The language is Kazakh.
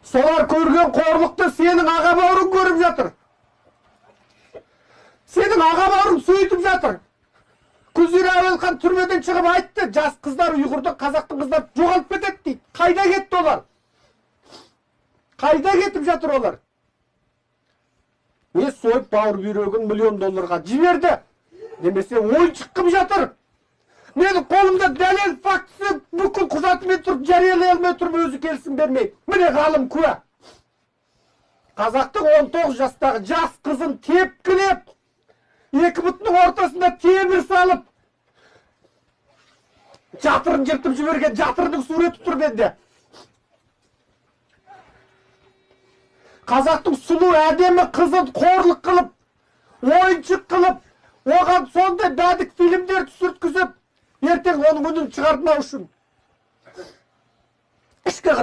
Солар көрген қорлықты сенің аға бауырың көріп жатыр. Сенің аға бауырың сөйтіп жатыр. Күзира Әуелхан түрмеден шығып айтты, жас қыздар ұйғырдың, қазақтың қыздары жоғалып кетеді дейді. Қайда кетті олар? Қайда кетіп жатыр олар? Не сойып бауыр бүйрегін $1,000,000 жіберді. Немесе ойыншық қылып жатыр. Менің қолымда дәлел фактісі бүкіл құжатымен тұрып, жариялай алмай тұрып, өзі келісім бермей. Міне ғалым куә. Қазақтың 19 жастағы жас қызын тепкілеп, 2 бұтының ортасында темір салып, жатырын жыртып жіберген жатырының суреті тұр менде. Қазақтың сұлу әдемі қызын қорлық қылып, ойыншық қылып, оған сондай бәдік фильмдер түсірткізіп, ертең оның үнін шығартмау үшін ішкі